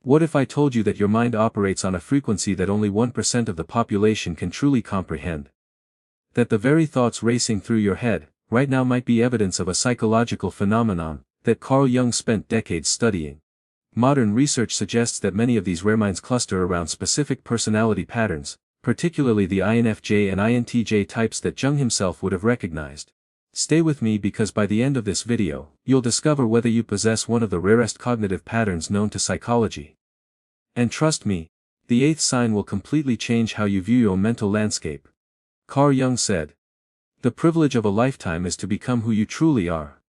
What if I told you that your mind operates on a frequency that only 1% of the population can truly comprehend? That the very thoughts racing through your head, right now might be evidence of a psychological phenomenon that Carl Jung spent decades studying. Modern research suggests that many of these rare minds cluster around specific personality patterns, particularly the INFJ and INTJ types that Jung himself would have recognized. Stay with me because by the end of this video, you'll discover whether you possess one of the rarest cognitive patterns known to psychology. And trust me, the eighth sign will completely change how you view your mental landscape. Carl Jung said, "The privilege of a lifetime is to become who you truly are."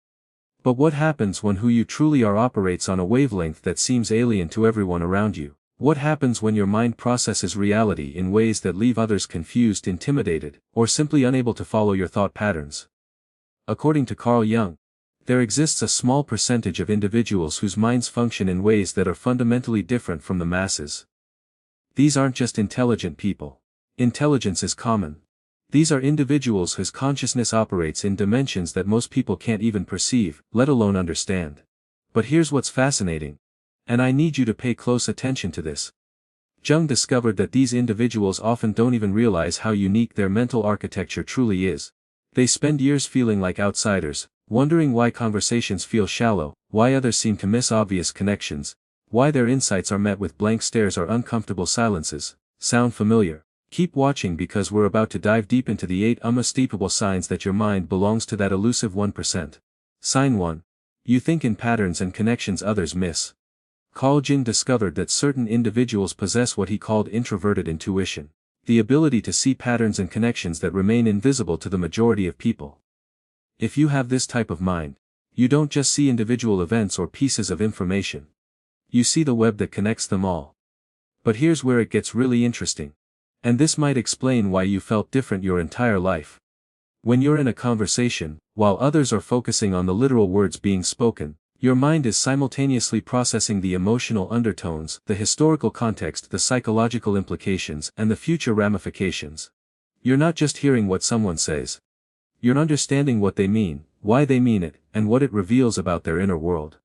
But what happens when who you truly are operates on a wavelength that seems alien to everyone around you? What happens when your mind processes reality in ways that leave others confused, intimidated, or simply unable to follow your thought patterns? According to Carl Jung, there exists a small percentage of individuals whose minds function in ways that are fundamentally different from the masses. These aren't just intelligent people. Intelligence is common. These are individuals whose consciousness operates in dimensions that most people can't even perceive, let alone understand. But here's what's fascinating. And I need you to pay close attention to this. Jung discovered that these individuals often don't even realize how unique their mental architecture truly is. They spend years feeling like outsiders, wondering why conversations feel shallow, why others seem to miss obvious connections, why their insights are met with blank stares or uncomfortable silences. Sound familiar? Keep watching because we're about to dive deep into the 8 unmistakable signs that your mind belongs to that elusive 1%. Sign 1. You think in patterns and connections others miss. Carl Jung discovered that certain individuals possess what he called introverted intuition, the ability to see patterns and connections that remain invisible to the majority of people. If you have this type of mind, you don't just see individual events or pieces of information. You see the web that connects them all. But here's where it gets really interesting. And this might explain why you felt different your entire life. When you're in a conversation, while others are focusing on the literal words being spoken, your mind is simultaneously processing the emotional undertones, the historical context, the psychological implications, and the future ramifications. You're not just hearing what someone says. You're understanding what they mean, why they mean it, and what it reveals about their inner world.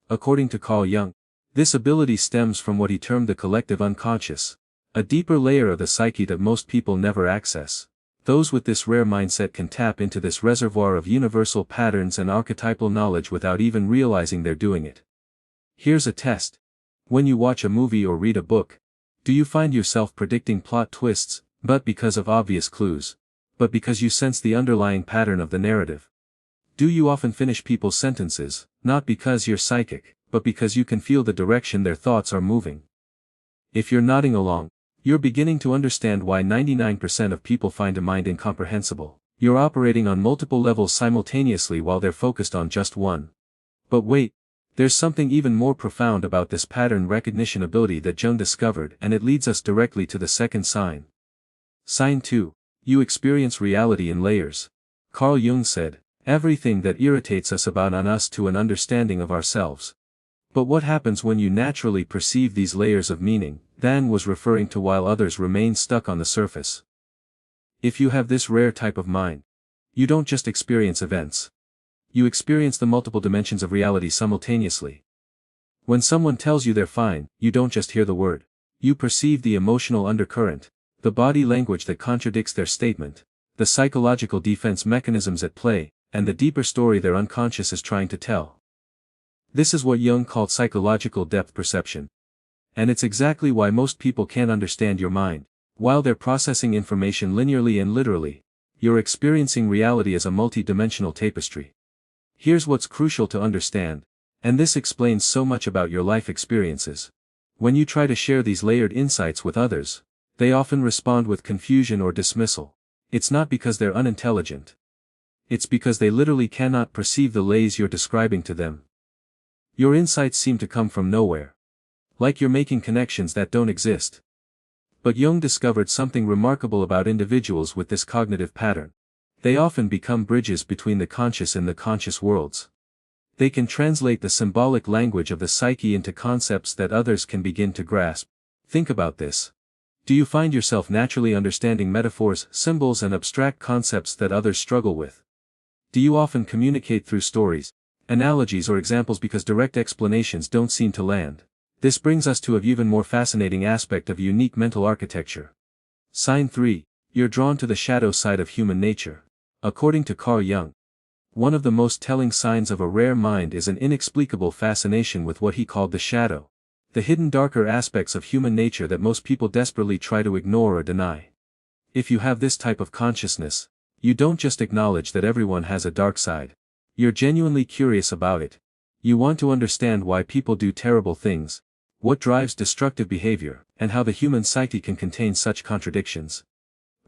According to Carl Jung, this ability stems from what he termed the collective unconscious, a deeper layer of the psyche that most people never access. Those with this rare mindset can tap into this reservoir of universal patterns and archetypal knowledge without even realizing they're doing it. Here's a test. When you watch a movie or read a book, do you find yourself predicting plot twists, but because of obvious clues, but because you sense the underlying pattern of the narrative? Do you often finish people's sentences, not because you're psychic, but because you can feel the direction their thoughts are moving? If you're nodding along, you're beginning to understand why 99% of people find a mind incomprehensible. You're operating on multiple levels simultaneously while they're focused on just one. But wait, there's something even more profound about this pattern recognition ability that Jung discovered, and it leads us directly to the second sign. Sign 2. You experience reality in layers. Carl Jung said, everything that irritates us about us to an understanding of ourselves. But what happens when you naturally perceive these layers of meaning? Dan was referring to while others remain stuck on the surface. If you have this rare type of mind, you don't just experience events. You experience the multiple dimensions of reality simultaneously. When someone tells you they're fine, you don't just hear the word. You perceive the emotional undercurrent, the body language that contradicts their statement, the psychological defense mechanisms at play, and the deeper story their unconscious is trying to tell. This is what Jung called psychological depth perception. And it's exactly why most people can't understand your mind. While they're processing information linearly and literally, you're experiencing reality as a multi-dimensional tapestry. Here's what's crucial to understand, and this explains so much about your life experiences. When you try to share these layered insights with others, they often respond with confusion or dismissal. It's not because they're unintelligent. It's because they literally cannot perceive the layers you're describing to them. Your insights seem to come from nowhere. Like you're making connections that don't exist. But Jung discovered something remarkable about individuals with this cognitive pattern. They often become bridges between the conscious and the conscious worlds. They can translate the symbolic language of the psyche into concepts that others can begin to grasp. Think about this. Do you find yourself naturally understanding metaphors, symbols, and abstract concepts that others struggle with? Do you often communicate through stories, analogies, or examples because direct explanations don't seem to land? This brings us to an even more fascinating aspect of unique mental architecture. Sign 3. You're drawn to the shadow side of human nature. According to Carl Jung, one of the most telling signs of a rare mind is an inexplicable fascination with what he called the shadow, the hidden darker aspects of human nature that most people desperately try to ignore or deny. If you have this type of consciousness, you don't just acknowledge that everyone has a dark side. You're genuinely curious about it. You want to understand why people do terrible things, what drives destructive behavior, and how the human psyche can contain such contradictions.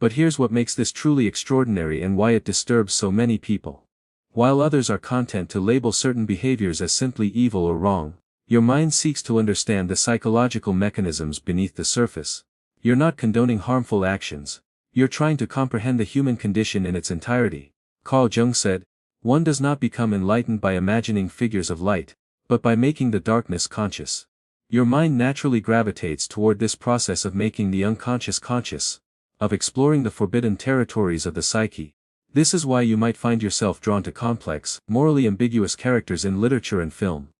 But here's what makes this truly extraordinary and why it disturbs so many people. While others are content to label certain behaviors as simply evil or wrong, your mind seeks to understand the psychological mechanisms beneath the surface. You're not condoning harmful actions. You're trying to comprehend the human condition in its entirety. Carl Jung said, "One does not become enlightened by imagining figures of light, but by making the darkness conscious." Your mind naturally gravitates toward this process of making the unconscious conscious, of exploring the forbidden territories of the psyche. This is why you might find yourself drawn to complex, morally ambiguous characters in literature and film.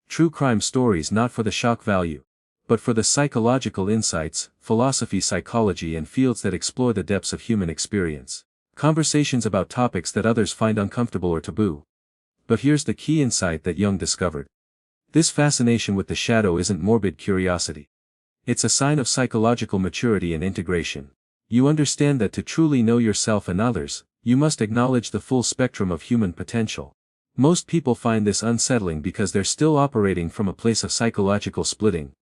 True crime stories not for the shock value, but for the psychological insights, philosophy, psychology, and fields that explore the depths of human experience. Conversations about topics that others find uncomfortable or taboo. But here's the key insight that Jung discovered. This fascination with the shadow isn't morbid curiosity. It's a sign of psychological maturity and integration. You understand that to truly know yourself and others, you must acknowledge the full spectrum of human potential. Most people find this unsettling because they're still operating from a place of psychological splitting.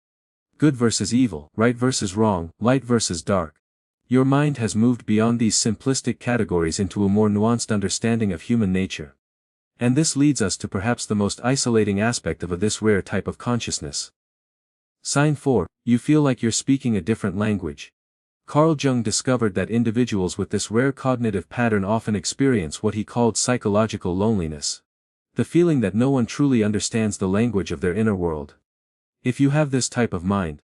Good versus evil, right versus wrong, light versus dark. Your mind has moved beyond these simplistic categories into a more nuanced understanding of human nature. And this leads us to perhaps the most isolating aspect of this rare type of consciousness. Sign 4. You feel like you're speaking a different language. Carl Jung discovered that individuals with this rare cognitive pattern often experience what he called psychological loneliness. The feeling that no one truly understands the language of their inner world. If you have this type of mind,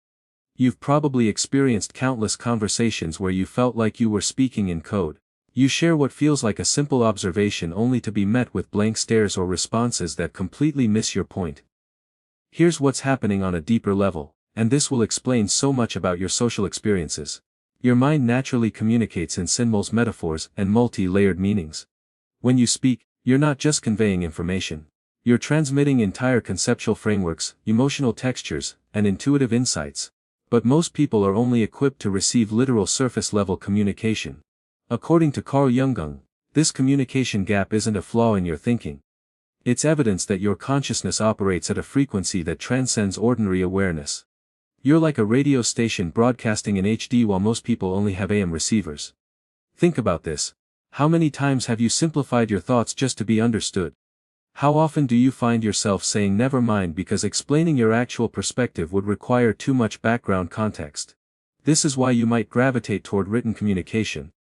you've probably experienced countless conversations where you felt like you were speaking in code. You share what feels like a simple observation only to be met with blank stares or responses that completely miss your point. Here's what's happening on a deeper level, and this will explain so much about your social experiences. Your mind naturally communicates in symbols, metaphors, and multi-layered meanings. When you speak, you're not just conveying information. You're transmitting entire conceptual frameworks, emotional textures, and intuitive insights. But most people are only equipped to receive literal surface-level communication. According to Carl Jung, this communication gap isn't a flaw in your thinking. It's evidence that your consciousness operates at a frequency that transcends ordinary awareness. You're like a radio station broadcasting in HD while most people only have AM receivers. Think about this. How many times have you simplified your thoughts just to be understood? How often do you find yourself saying never mind because explaining your actual perspective would require too much background context? This is why you might gravitate toward written communication,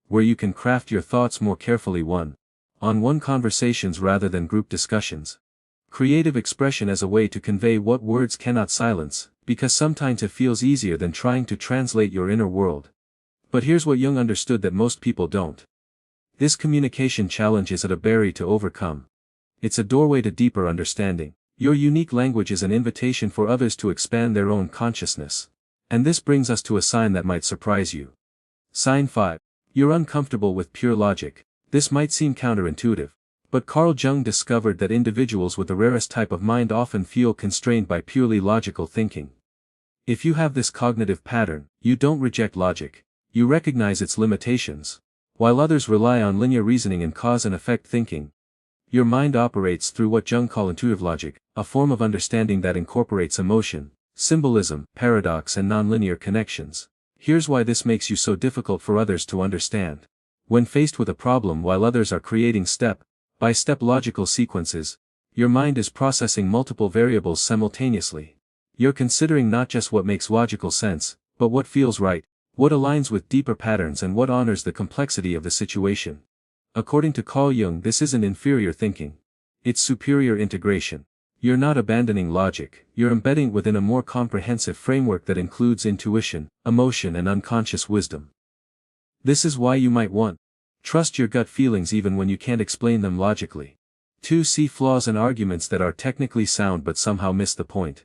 where you can craft your thoughts more carefully one-on-one conversations rather than group discussions. Creative expression as a way to convey what words cannot silence, because sometimes it feels easier than trying to translate your inner world. But here's what Jung understood that most people don't. This communication challenge isn't a barrier to overcome. It's a doorway to deeper understanding. Your unique language is an invitation for others to expand their own consciousness. And this brings us to a sign that might surprise you. Sign 5. You're uncomfortable with pure logic. This might seem counterintuitive, but Carl Jung discovered that individuals with the rarest type of mind often feel constrained by purely logical thinking. If you have this cognitive pattern, you don't reject logic. You recognize its limitations. While others rely on linear reasoning and cause and effect thinking, your mind operates through what Jung called intuitive logic, a form of understanding that incorporates emotion, symbolism, paradox, and nonlinear connections. Here's why this makes you so difficult for others to understand. When faced with a problem while others are creating step-by-step logical sequences, your mind is processing multiple variables simultaneously. You're considering not just what makes logical sense, but what feels right, what aligns with deeper patterns, and what honors the complexity of the situation. According to Carl Jung, this isn't inferior thinking. It's superior integration. You're not abandoning logic, you're embedding within a more comprehensive framework that includes intuition, emotion, and unconscious wisdom. This is why you might want trust your gut feelings even when you can't explain them logically. 2. See flaws in arguments that are technically sound but somehow miss the point.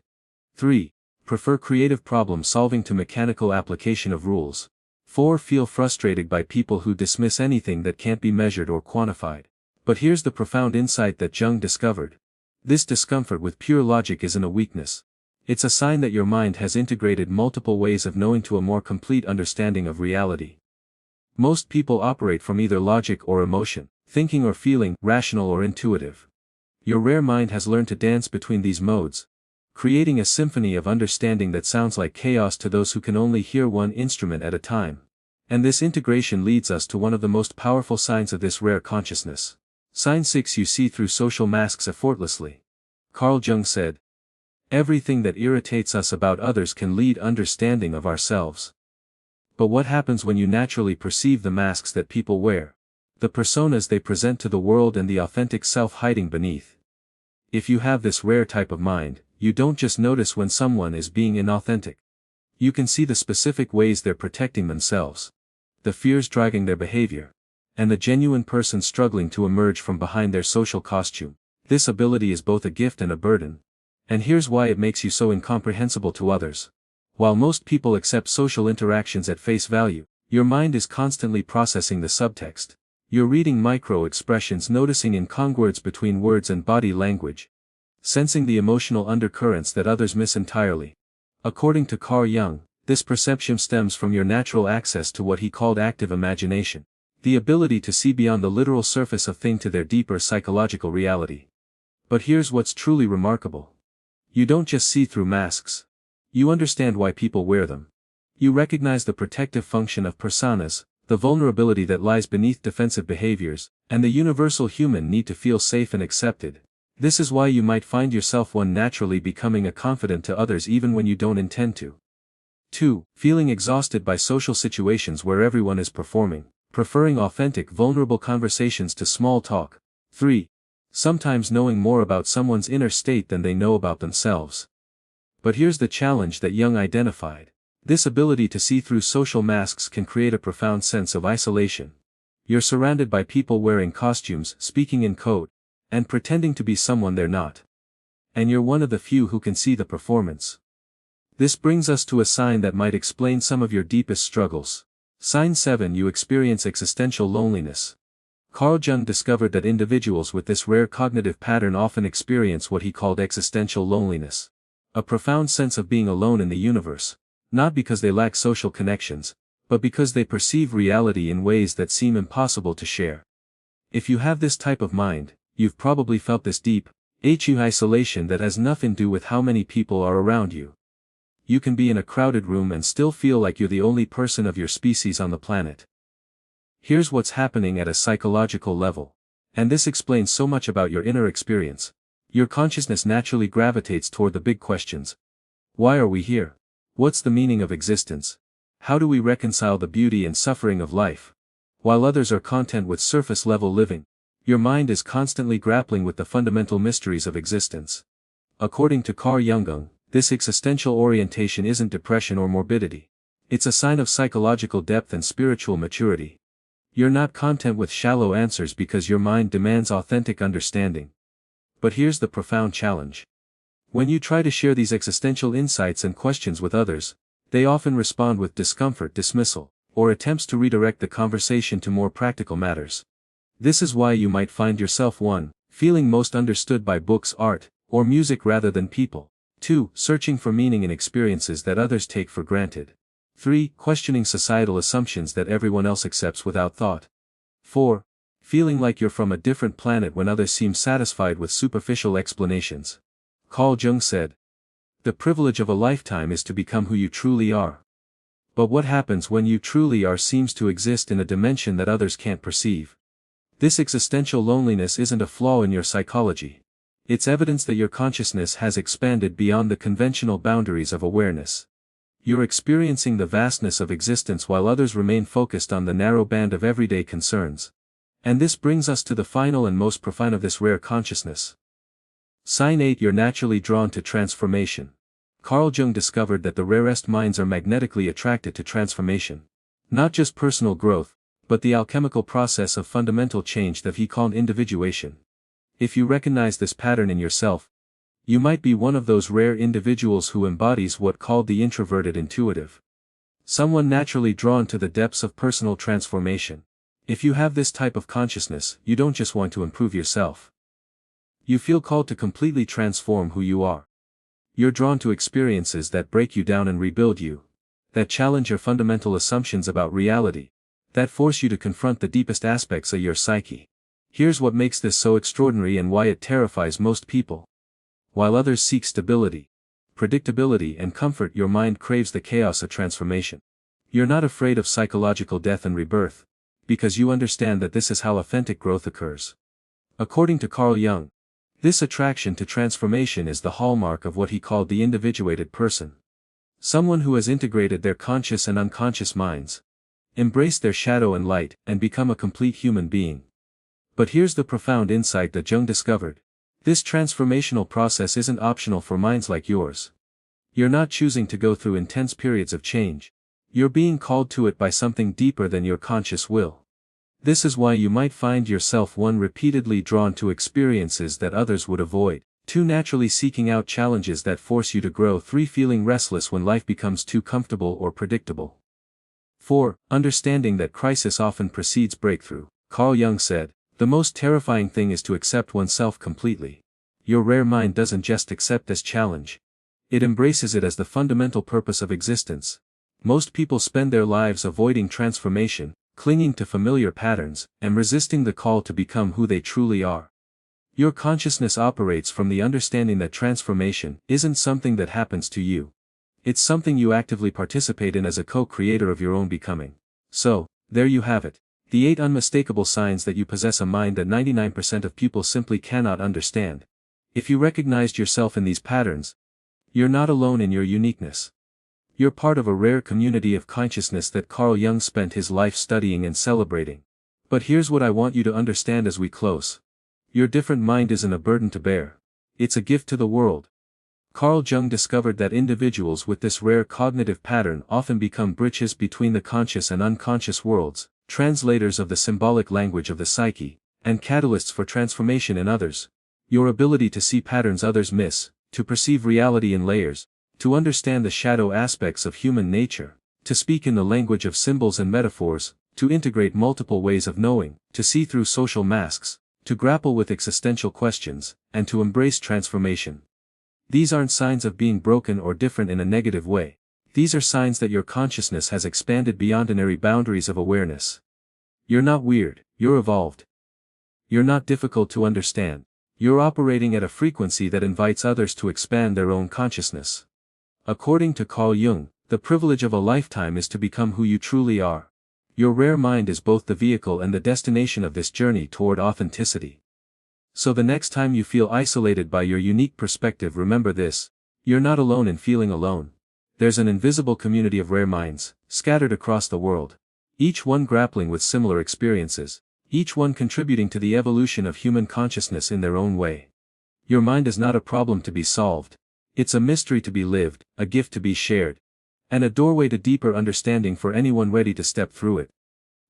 3. prefer creative problem solving to mechanical application of rules. 4. Feel frustrated by people who dismiss anything that can't be measured or quantified. But here's the profound insight that Jung discovered. This discomfort with pure logic isn't a weakness. It's a sign that your mind has integrated multiple ways of knowing to a more complete understanding of reality. Most people operate from either logic or emotion, thinking or feeling, rational or intuitive. Your rare mind has learned to dance between these modes, creating a symphony of understanding that sounds like chaos to those who can only hear one instrument at a time. And this integration leads us to one of the most powerful signs of this rare consciousness. Sign 6. You see through social masks effortlessly. Carl Jung said, "Everything that irritates us about others can lead understanding of ourselves." But what happens when you naturally perceive the masks that people wear? The personas they present to the world and the authentic self hiding beneath. If you have this rare type of mind, you don't just notice when someone is being inauthentic. You can see the specific ways they're protecting themselves, the fears driving their behavior, and the genuine person struggling to emerge from behind their social costume. This ability is both a gift and a burden. And here's why it makes you so incomprehensible to others. While most people accept social interactions at face value, your mind is constantly processing the subtext. You're reading micro-expressions, noticing incongruence between words and body language, sensing the emotional undercurrents that others miss entirely. According to Carl Jung, this perception stems from your natural access to what he called active imagination, the ability to see beyond the literal surface of things to their deeper psychological reality. But here's what's truly remarkable. You don't just see through masks. You understand why people wear them. You recognize the protective function of personas, the vulnerability that lies beneath defensive behaviors, and the universal human need to feel safe and accepted. This is why you might find yourself naturally becoming a confidant to others even when you don't intend to. 2. Feeling exhausted by social situations where everyone is performing, preferring authentic, vulnerable conversations to small talk. 3. Sometimes knowing more about someone's inner state than they know about themselves. But here's the challenge that Jung identified. This ability to see through social masks can create a profound sense of isolation. You're surrounded by people wearing costumes, speaking in code, and pretending to be someone they're not. And you're one of the few who can see the performance. This brings us to a sign that might explain some of your deepest struggles. Sign 7. You experience existential loneliness. Carl Jung discovered that individuals with this rare cognitive pattern often experience what he called existential loneliness. A profound sense of being alone in the universe, not because they lack social connections, but because they perceive reality in ways that seem impossible to share. If you have this type of mind, you've probably felt this deep, isolation that has nothing to do with how many people are around you. You can be in a crowded room and still feel like you're the only person of your species on the planet. Here's what's happening at a psychological level. And this explains so much about your inner experience. Your consciousness naturally gravitates toward the big questions. Why are we here? What's the meaning of existence? How do we reconcile the beauty and suffering of life? While others are content with surface-level living, your mind is constantly grappling with the fundamental mysteries of existence. According to Carl Jung, this existential orientation isn't depression or morbidity. It's a sign of psychological depth and spiritual maturity. You're not content with shallow answers because your mind demands authentic understanding. But here's the profound challenge. When you try to share these existential insights and questions with others, they often respond with discomfort, dismissal, or attempts to redirect the conversation to more practical matters. This is why you might find yourself 1. Feeling most understood by books, art, or music rather than people. 2. Searching for meaning in experiences that others take for granted. 3. Questioning societal assumptions that everyone else accepts without thought. 4. Feeling like you're from a different planet when others seem satisfied with superficial explanations. Carl Jung said, "The privilege of a lifetime is to become who you truly are." But what happens when you truly are seems to exist in a dimension that others can't perceive. This existential loneliness isn't a flaw in your psychology. It's evidence that your consciousness has expanded beyond the conventional boundaries of awareness. You're experiencing the vastness of existence while others remain focused on the narrow band of everyday concerns. And this brings us to the final and most profound of this rare consciousness. Sign 8. You're naturally drawn to transformation. Carl Jung discovered that the rarest minds are magnetically attracted to transformation. Not just personal growth, but the alchemical process of fundamental change that he called individuation. If you recognize this pattern in yourself, You might be one of those rare individuals who embodies what called the introverted intuitive. Someone naturally drawn to the depths of personal transformation. If you have this type of consciousness, you don't just want to improve yourself. You feel called to completely transform who you are. You're drawn to experiences that break you down and rebuild you, that challenge your fundamental assumptions about reality, that force you to confront the deepest aspects of your psyche. Here's what makes this so extraordinary and why it terrifies most people. While others seek stability, predictability and comfort, your mind craves the chaos of transformation. You're not afraid of psychological death and rebirth, because you understand that this is how authentic growth occurs. According to Carl Jung, this attraction to transformation is the hallmark of what he called the individuated person. Someone who has integrated their conscious and unconscious minds, embraced their shadow and light, and become a complete human being. But here's the profound insight that Jung discovered. This transformational process isn't optional for minds like yours. You're not choosing to go through intense periods of change. You're being called to it by something deeper than your conscious will. This is why you might find yourself repeatedly drawn to experiences that others would avoid, 2 naturally seeking out challenges that force you to grow, 3 feeling restless when life becomes too comfortable or predictable. 4. Understanding that crisis often precedes breakthrough. Carl Jung said, "The most terrifying thing is to accept oneself completely." Your rare mind doesn't just accept as challenge. It embraces it as the fundamental purpose of existence. Most people spend their lives avoiding transformation, clinging to familiar patterns, and resisting the call to become who they truly are. Your consciousness operates from the understanding that transformation isn't something that happens to you. It's something you actively participate in as a co-creator of your own becoming. So, there you have it. The 8 unmistakable signs that you possess a mind that 99% of people simply cannot understand. If you recognized yourself in these patterns, you're not alone in your uniqueness. You're part of a rare community of consciousness that Carl Jung spent his life studying and celebrating. But here's what I want you to understand as we close. Your different mind isn't a burden to bear. It's a gift to the world. Carl Jung discovered that individuals with this rare cognitive pattern often become bridges between the conscious and unconscious worlds, translators of the symbolic language of the psyche, and catalysts for transformation in others. Your ability to see patterns others miss, to perceive reality in layers, to understand the shadow aspects of human nature, to speak in the language of symbols and metaphors, to integrate multiple ways of knowing, to see through social masks, to grapple with existential questions, and to embrace transformation. These aren't signs of being broken or different in a negative way. These are signs that your consciousness has expanded beyond ordinary boundaries of awareness. You're not weird, you're evolved. You're not difficult to understand. You're operating at a frequency that invites others to expand their own consciousness. According to Carl Jung, the privilege of a lifetime is to become who you truly are. Your rare mind is both the vehicle and the destination of this journey toward authenticity. So the next time you feel isolated by your unique perspective, remember this: you're not alone in feeling alone. There's an invisible community of rare minds, scattered across the world. Each one grappling with similar experiences. Each one contributing to the evolution of human consciousness in their own way. Your mind is not a problem to be solved. It's a mystery to be lived, a gift to be shared, and a doorway to deeper understanding for anyone ready to step through it.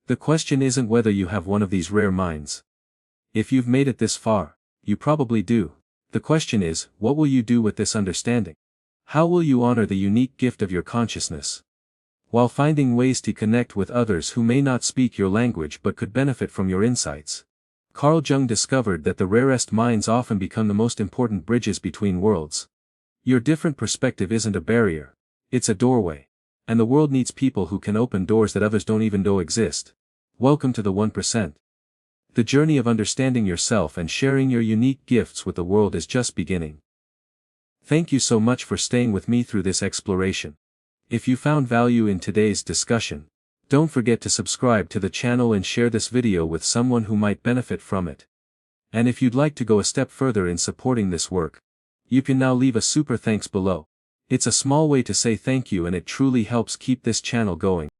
The question isn't whether you have one of these rare minds. If you've made it this far, you probably do. The question is, what will you do with this understanding? How will you honor the unique gift of your consciousness, while finding ways to connect with others who may not speak your language but could benefit from your insights? Carl Jung discovered that the rarest minds often become the most important bridges between worlds. Your different perspective isn't a barrier, it's a doorway. And the world needs people who can open doors that others don't even know exist. Welcome to the 1%. The journey of understanding yourself and sharing your unique gifts with the world is just beginning. Thank you so much for staying with me through this exploration. If you found value in today's discussion, don't forget to subscribe to the channel and share this video with someone who might benefit from it. And if you'd like to go a step further in supporting this work, you can now leave a super thanks below. It's a small way to say thank you and it truly helps keep this channel going.